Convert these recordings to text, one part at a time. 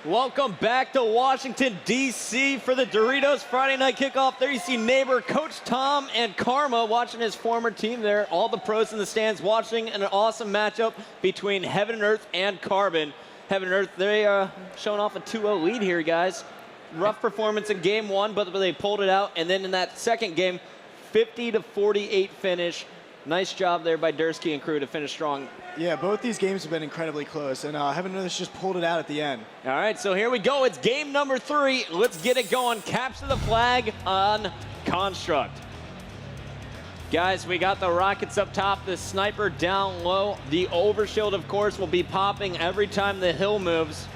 Welcome back to Washington, D.C. for the Doritos Friday Night Kickoff. There you see neighbor Coach Tom and Karma watching his former team there. All the pros in the stands watching an awesome matchup between Heaven and Earth and Carbon. Heaven and Earth, they showing off a 2-0 lead here, guys. Rough performance in game one, but they pulled it out. And then in that second game, 50-48 finish. Nice job there by Dursky and crew to finish strong. Yeah, both these games have been incredibly close, and Heaven and Earth just pulled it out at the end. All right, so here we go. It's game number 3. Let's get it going. Capture the flag on Construct. Guys, we got the rockets up top, the sniper down low. The overshield, of course, will be popping every time the hill moves.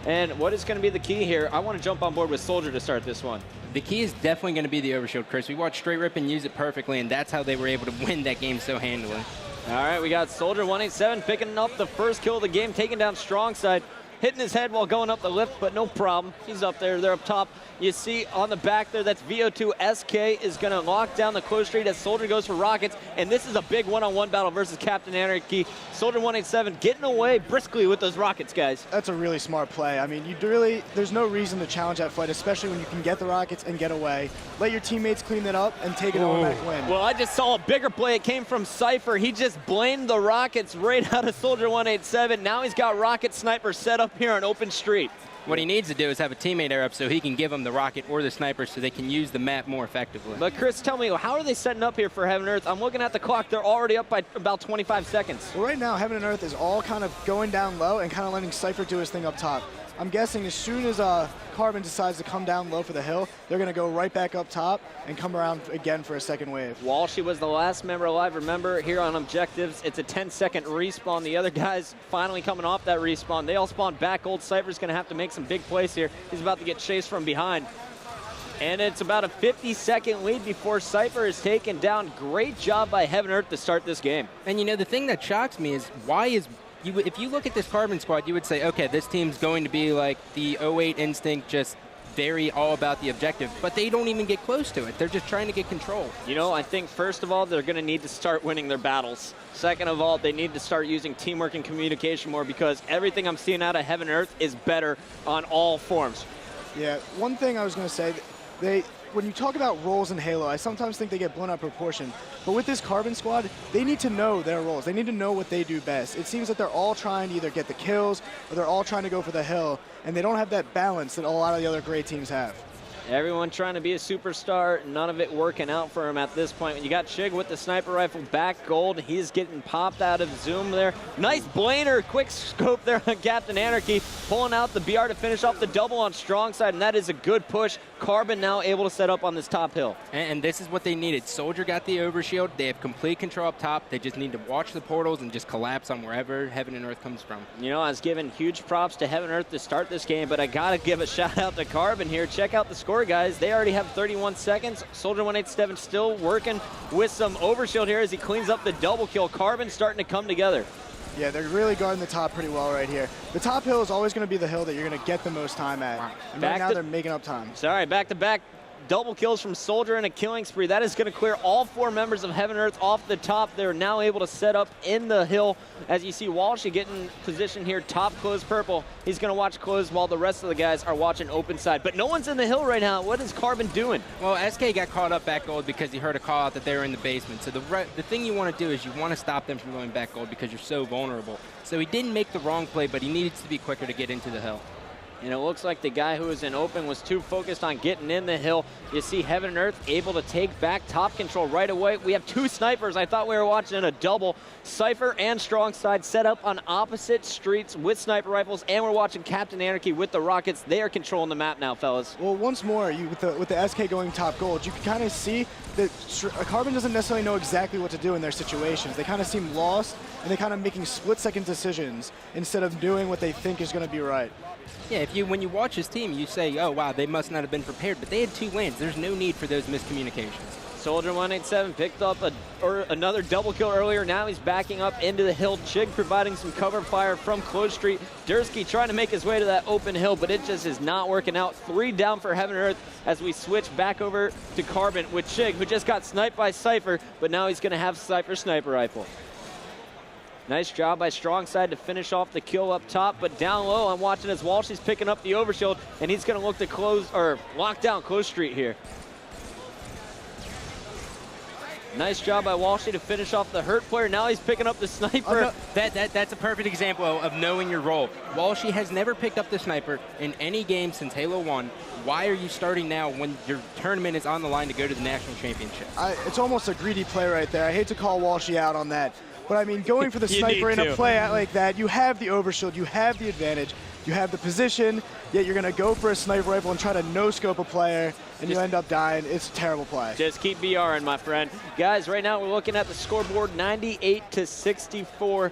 And what is going to be the key here? I want to jump on board with Soldier to start this one. The key is definitely going to be the overshield, Chris. We watched Straight Rip and use it perfectly, and that's how they were able to win that game so handily. All right, we got Soldier 187 picking up the first kill of the game, taking down strong side, hitting his head while going up the lift, but no problem. He's up there. They're up top. You see on the back there, that's VO2. SK is going to lock down the close street as Soldier goes for rockets, and this is a big one-on-one battle versus Captain Anarchy. Soldier 187 getting away briskly with those rockets, guys. That's a really smart play. I mean, there's no reason to challenge that fight, especially when you can get the rockets and get away. Let your teammates clean it up and take an automatic win. Well, I just saw a bigger play. It came from Cypher. He just blamed the rockets right out of Soldier 187. Now he's got rocket sniper set up here on open street. What he needs to do is have a teammate air up so he can give them the rocket or the sniper so they can use the map more effectively. But Chris, tell me, how are they setting up here for Heaven and Earth? I'm looking at the clock. They're already up by about 25 seconds. Well, right now, Heaven and Earth is all kind of going down low and kind of letting Cypher do his thing up top. I'm guessing as soon as Carbon decides to come down low for the hill, they're going to go right back up top and come around again for a second wave. Walshy was the last member alive. Remember, here on Objectives, it's a 10-second respawn. The other guys finally coming off that respawn. They all spawn back. Old Cypher's going to have to make some big plays here. He's about to get chased from behind. And it's about a 50-second lead before Cypher is taken down. Great job by Heaven and Earth to start this game. And you know, the thing that shocks me is if you look at this Carbon squad, you would say, okay, this team's going to be like the 08 Instinct, just very all about the objective, but they don't even get close to it. They're just trying to get control. You know, I think first of all, they're going to need to start winning their battles. Second of all, they need to start using teamwork and communication more because everything I'm seeing out of Heaven and Earth is better on all forms. Yeah, one thing I was going to say, when you talk about roles in Halo, I sometimes think they get blown out of proportion. But with this Carbon squad, they need to know their roles. They need to know what they do best. It seems that they're all trying to either get the kills or they're all trying to go for the hill, and they don't have that balance that a lot of the other great teams have. Everyone trying to be a superstar, none of it working out for him at this point. You got Chig with the sniper rifle, back gold. He's getting popped out of zoom there. Nice blainer, quick scope there on Captain Anarchy, pulling out the BR to finish off the double on strong side, and that is a good push. Carbon now able to set up on this top hill. And this is what they needed. Soldier got the overshield. They have complete control up top. They just need to watch the portals and just collapse on wherever Heaven and Earth comes from. You know, I was giving huge props to Heaven and Earth to start this game, but I got to give a shout out to Carbon here. Check out the score, guys. They already have 31 seconds. Soldier 187 still working with some overshield here as he cleans up the double kill. Carbon starting to come together. Yeah, they're really guarding the top pretty well right here. The top hill is always going to be the hill that you're going to get the most time at. And right now they're making up time. Sorry, back-to-back double kills from Soldier and a killing spree. That is going to clear all 4 members of Heaven and Earth off the top. They're now able to set up in the hill. As you see, Walshy getting position here, top close purple. He's going to watch close while the rest of the guys are watching open side. But no one's in the hill right now. What is Carbon doing? Well, SK got caught up back gold because he heard a call out that they were in the basement. So the thing you want to do is you want to stop them from going back gold because you're so vulnerable. So he didn't make the wrong play, but he needs to be quicker to get into the hill. And it looks like the guy who was in open was too focused on getting in the hill. You see Heaven and Earth able to take back top control right away. We have 2 snipers. I thought we were watching a double. Cypher and Strongside set up on opposite streets with sniper rifles, and we're watching Captain Anarchy with the rockets. They are controlling the map now, fellas. Well, once more, with the SK going top gold, you can kind of see that Carbon doesn't necessarily know exactly what to do in their situations. They kind of seem lost, and they're kind of making split-second decisions instead of doing what they think is going to be right. Yeah, when you watch his team, you say, oh, wow, they must not have been prepared, but they had 2 lanes. There's no need for those miscommunications. Soldier 187 picked up another double kill earlier. Now he's backing up into the hill. Chig providing some cover fire from close street. Dursky trying to make his way to that open hill, but it just is not working out. 3 down for Heaven and Earth as we switch back over to Carbon with Chig, who just got sniped by Cypher, but now he's going to have Cypher sniper rifle. Nice job by Strong Side to finish off the kill up top, but down low, I'm watching as Walshy's picking up the overshield, and he's going to look to close or lock down Close Street here. Nice job by Walshy to finish off the hurt player. Now he's picking up the sniper. That's a perfect example of knowing your role. Walshy has never picked up the sniper in any game since Halo 1. Why are you starting now when your tournament is on the line to go to the national championship? It's almost a greedy play right there. I hate to call Walshy out on that. But, I mean, going for the sniper in a play out like that, you have the overshield, you have the advantage, you have the position, yet you're going to go for a sniper rifle and try to no-scope a player, and you end up dying. It's a terrible play. Just keep BRing, my friend. Guys, right now we're looking at the scoreboard, 98-64.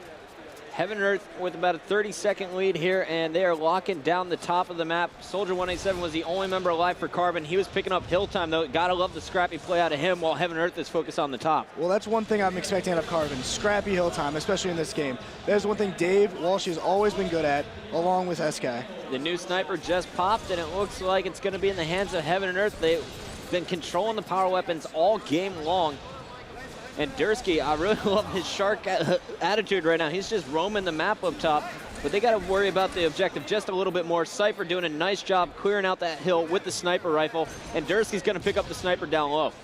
Heaven and Earth with about a 30-second lead here, and they are locking down the top of the map. Soldier 187 was the only member alive for Carbon. He was picking up hill time, though. Gotta love the scrappy play out of him while Heaven and Earth is focused on the top. Well, that's one thing I'm expecting out of Carbon, scrappy hill time, especially in this game. There's one thing Dave Walshy has always been good at, along with SK. The new sniper just popped, and it looks like it's going to be in the hands of Heaven and Earth. They've been controlling the power weapons all game long. And Dursky, I really love his shark attitude right now. He's just roaming the map up top, but they got to worry about the objective just a little bit more. Cypher doing a nice job clearing out that hill with the sniper rifle, and Dursky's going to pick up the sniper down low.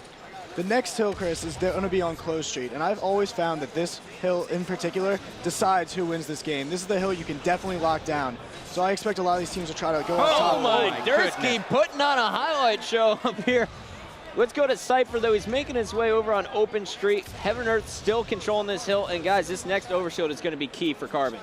The next hill, Chris, is going to be on Close Street, and I've always found that this hill in particular decides who wins this game. This is the hill you can definitely lock down. So I expect a lot of these teams to try to go up top. Oh my, Dursky putting on a highlight show up here. Let's go to Cypher, though. He's making his way over on Open Street. Heaven and Earth still controlling this hill. And, guys, this next overshield is going to be key for Carbon.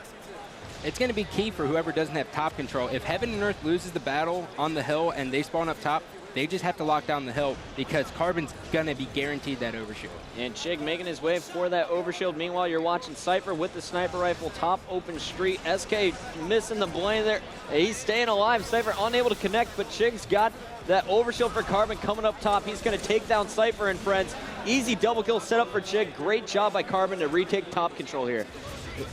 It's going to be key for whoever doesn't have top control. If Heaven and Earth loses the battle on the hill and they spawn up top, they just have to lock down the hill because Carbon's going to be guaranteed that overshield. And Chig making his way for that overshield. Meanwhile, you're watching Cypher with the sniper rifle, top Open Street. SK missing the blame there. He's staying alive. Cypher unable to connect, but Chig's got that overshield for Carbon coming up top. He's going to take down Cypher and friends. Easy double kill set up for Chig. Great job by Carbon to retake top control here.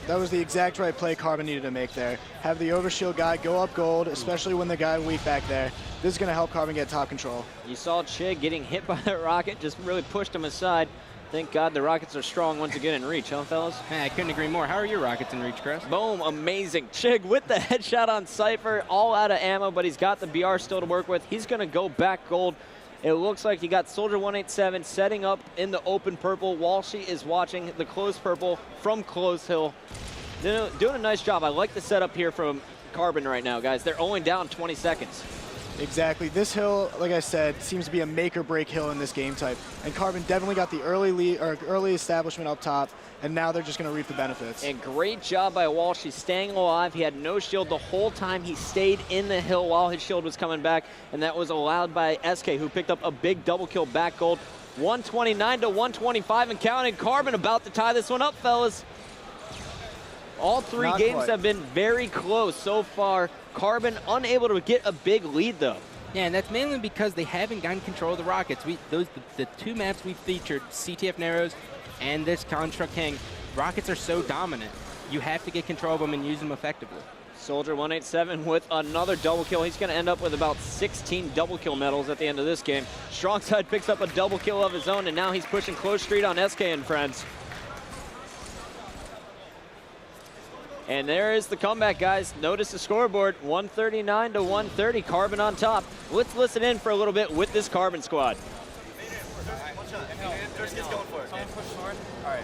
That was the exact right play Carbon needed to make there. Have the overshield guy go up gold, especially when the guy weak back there. This is going to help Carbon get top control. You saw Chig getting hit by that rocket, just really pushed him aside. Thank God the Rockets are strong once again in reach, huh, fellas? Hey, I couldn't agree more. How are your Rockets in reach, Chris? Boom, amazing. Chig with the headshot on Cypher, all out of ammo, but he's got the BR still to work with. He's going to go back gold. It looks like you got Soldier 187 setting up in the open purple. Walshy is watching the close purple from Close Hill. Doing a nice job. I like the setup here from Carbon right now, guys. They're only down 20 seconds. Exactly. This hill, like I said, seems to be a make or break hill in this game type. And Carbon definitely got the early lead or early establishment up top, and now they're just going to reap the benefits. And great job by Walsh. He's staying alive. He had no shield the whole time. He stayed in the hill while his shield was coming back, and that was allowed by SK, who picked up a big double kill back gold. 129 to 125 and counting. Carbon about to tie this one up, fellas. All three Not games quite. have been very close so far. Carbon unable to get a big lead, though. Yeah, and that's mainly because they haven't gotten control of the Rockets. The two maps we featured, CTF Narrows and this Construct King, Rockets are so dominant. You have to get control of them and use them effectively. Soldier 187 with another double kill. He's going to end up with about 16 double kill medals at the end of this game. Strongside picks up a double kill of his own, and now he's pushing Close Street on SK and friends. And there is the comeback, guys. Notice the scoreboard, 139 to 130, Carbon on top. Let's listen in for a little bit with this Carbon squad. He's going for it. Someone push forward. All right.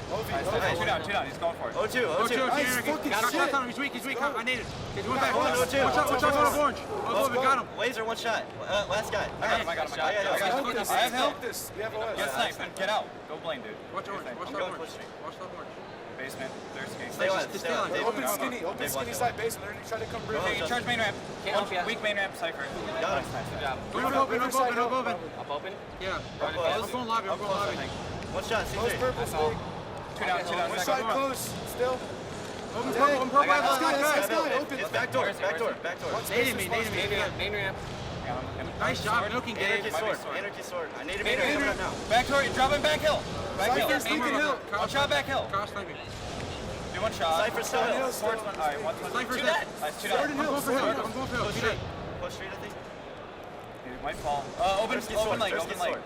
Two down. He's going for it. 0-2. Got him. He's weak. I need it. He's one back. 0-2. Watch out, orange. Oh, we got him. Laser, one shot. Last guy. I got him. I have help. Get sniped. Get out. Go blame, dude. Watch orange. Watch that orange. Basement. Stay on. Open skinny side basement. They're trying to come bridge. Okay, charge main ramp. Weak main ramp, Cypher. Got him. Good job. Up open? Yeah. I'm going lobby. One shot, CJ. That's all. Two down. One side close. Still. Open purple. Let's go. Open. It's back door. Nading me. Main ramp. Nice job, milking Dave. Anarchy sword. I need a main ramp now. Back door. You're dropping back hill. One shot back hill. Cross sniping. Do one shot. Cypher still hill. Swords one. All right, one. Cypher's dead. Two down. I'm going for hill. Close street, I think. It might fall. Open lane.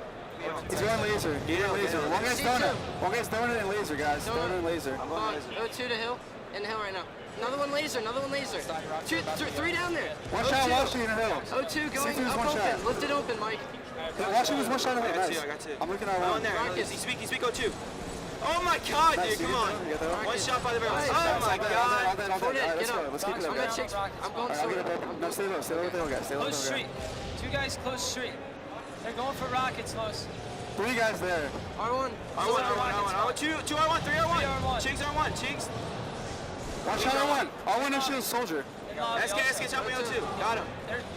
He's going laser. He's going laser. One guy's donut. One guy's donut and laser, guys. Donut and laser. I'm going laser. 0-2 to hill. In the hill right now. Another one laser. Another one laser. Three down there. One shot, Washington in the hill. 0-2 going up one open. shot. Lift it open, Mike. Washington was one shot away. Nice. I got two. I'm looking at one. there. He's weak, 0-2. Oh my god, dude, come on. One shot by the barrel. Oh my god. Let's go. Let's keep it up. I'm going sword. No, stay low. Stay low with the hill, guys. Stay low with Close the hill, street. Two guys close street. They're going for rockets, Los. guys. 3 guys there. R1. R1. 2 R1, 3 R1. 3 R1. Chigs R1, Chigs. One shot on one. All one and shield soldier. SK, chop me 0-2. Got him.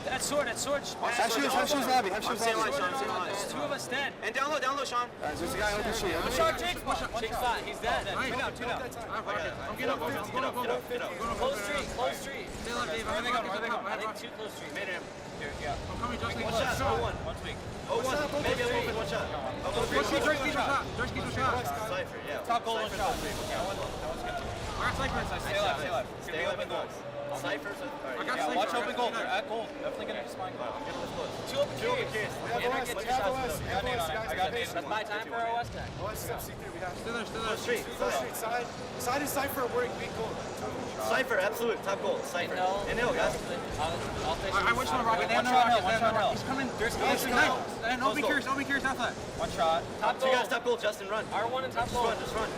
That sword. Have shields lobby. Have I'm shields staying lobby. alive, Sean. I'm staying alive. There's 2 of us dead. And down low, Sean. Guys, there's a guy open street. One shot, Jake. Jake's fine. He's dead. Two down. Get up. Close street. Where are they going? I think 2 close street. Made him. One shot, 0-1. 1 week. 0-1. Maybe a little bit, 1 shot. Cypher, yeah. Top goal, 1 shot. Stay alive. Stay open goals. Cyphers. Watch open goal. They're at goal. Definitely going to spine goal. I'm getting this close. 2 open curious. I got nades. That's my time for OS tech. Close street. Side is Cypher working big goal. Cypher, absolute. Top goal. Cypher. And hill, guys. I wish one rocket. One shot hill. He's coming. Don't be curious, nothing. 1 shot. Top 2 guys, top goal. Justin, run. R1 and top goal. Just run.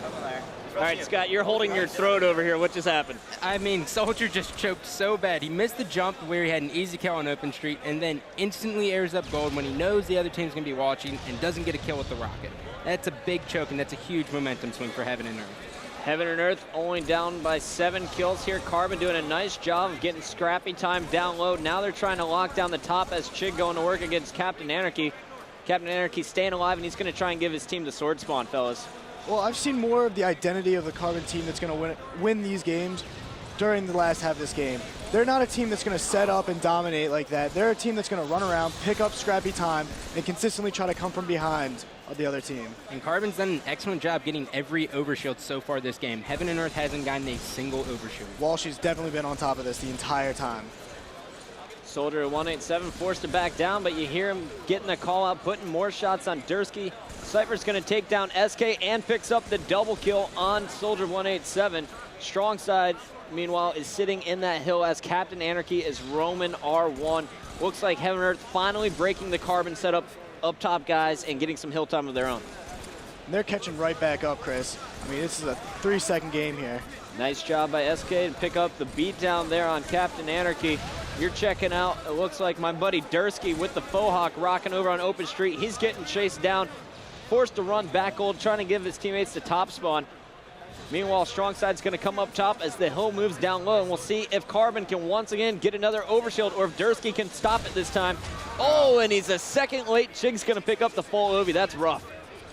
All right, Scott, you're holding your throat over here. What just happened? I mean, Soldier just choked so bad. He missed the jump where he had an easy kill on open street and then instantly airs up gold when he knows the other team's going to be watching and doesn't get a kill with the rocket. That's a big choke, and that's a huge momentum swing for Heaven and Earth. Heaven and Earth only down by 7 kills here. Carbon doing a nice job of getting scrappy time down low. Now they're trying to lock down the top as Chig going to work against Captain Anarchy. Captain Anarchy staying alive, and he's going to try and give his team the sword spawn, fellas. Well, I've seen more of the identity of the Carbon team that's going to win these games during the last half of this game. They're not a team that's going to set up and dominate like that. They're a team that's going to run around, pick up scrappy time, and consistently try to come from behind of the other team. And Carbon's done an excellent job getting every overshield so far this game. Heaven and Earth hasn't gotten a single overshield. Walshy's definitely been on top of this the entire time. Soldier at 187 forced to back down, but you hear him getting a call out, putting more shots on Dursky. Cypher's going to take down SK and picks up the double kill on Soldier 187. Strong side, meanwhile, is sitting in that hill as Captain Anarchy is roaming R1. Looks like Heaven and Earth finally breaking the Carbon setup up top, guys, and getting some hill time of their own. And they're catching right back up, Chris. I mean, this is a 3-second game here. Nice job by SK to pick up the beat down there on Captain Anarchy. You're checking out, it looks like my buddy Dursky with the faux hawk rocking over on open street. He's getting chased down, forced to run back gold, trying to give his teammates the top spawn. Meanwhile, strong side's going to come up top as the hill moves down low, and we'll see if Carbon can once again get another overshield or if Dursky can stop it this time. Oh, and he's a second late. Chig's going to pick up the full Ovi. That's rough.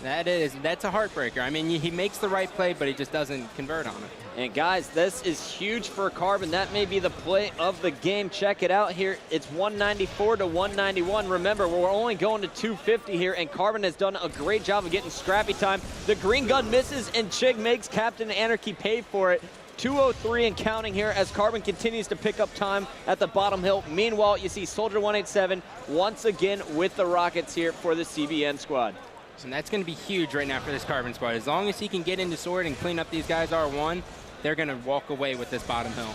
That's a heartbreaker. I mean, he makes the right play, but he just doesn't convert on it. And guys, this is huge for Carbon. That may be the play of the game. Check it out here. It's 194 to 191. Remember, we're only going to 250 here, and Carbon has done a great job of getting scrappy time. The green gun misses, and Chig makes Captain Anarchy pay for it. 203 and counting here as Carbon continues to pick up time at the bottom hill. Meanwhile, you see Soldier 187 once again with the Rockets here for the CBN squad. And that's going to be huge right now for this Carbon squad. As long as he can get into sword and clean up these guys R1, they're going to walk away with this bottom hill.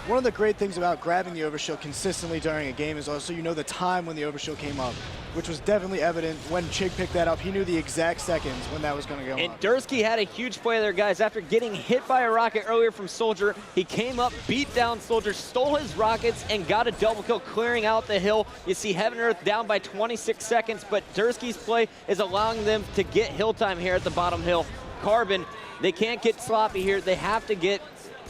One of the great things about grabbing the overshield consistently during a game is also you know the time when the overshield came up, which was definitely evident when Chig picked that up. He knew the exact seconds when that was going to go And on. Dursky had a huge play there, guys. After getting hit by a rocket earlier from Soldier, he came up, beat down Soldier, stole his rockets, and got a double kill, clearing out the hill. You see Heaven and Earth down by 26 seconds, but Dursky's play is allowing them to get hill time here at the bottom hill. Carbon, they can't get sloppy here. They have to get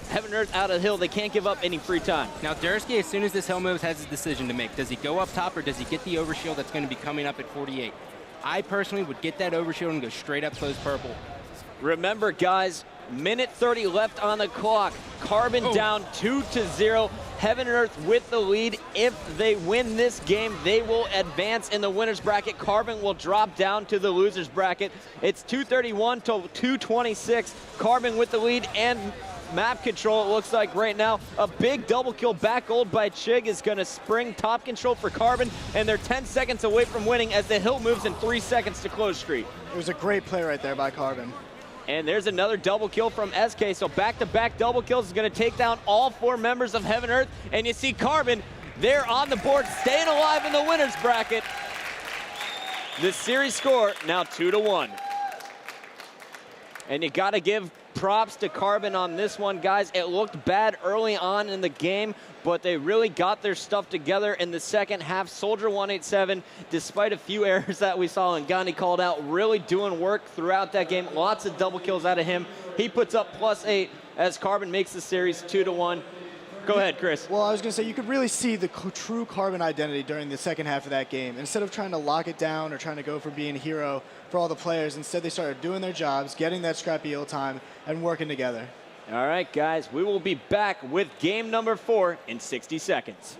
Heaven and Earth out of the hill. They can't give up any free time. Now, Dursky, as soon as this hill moves, has his decision to make. Does he go up top or does he get the overshield that's going to be coming up at 48? I personally would get that overshield and go straight up close purple. Remember, guys, minute 30 left on the clock. Carbon down 2-0. Heaven and Earth with the lead. If they win this game, they will advance in the winner's bracket. Carbon will drop down to the loser's bracket. It's 231 to 226. Carbon with the lead, and map control, it looks like right now. A big double kill back ult by Chig is going to spring top control for Carbon, and they're 10 seconds away from winning as the hill moves in 3 seconds to close street. It was a great play right there by Carbon. And there's another double kill from SK, so back-to-back double kills is going to take down all 4 members of Heaven Earth, and you see Carbon there on the board, staying alive in the winner's bracket. The series score now 2-1. And you got to give props to Carbon on this one, guys. It looked bad early on in the game, but they really got their stuff together in the second half. Soldier 187, despite a few errors that we saw and Gandhi called out, really doing work throughout that game. Lots of double kills out of him. He puts up +8 as Carbon makes the series 2-1. Go ahead, Chris. Well, I was going to say, you could really see the true Carbon identity during the second half of that game. Instead of trying to lock it down or trying to go for being a hero for all the players, instead they started doing their jobs, getting that scrappy ill time, and working together. All right, guys, we will be back with game number 4 in 60 seconds.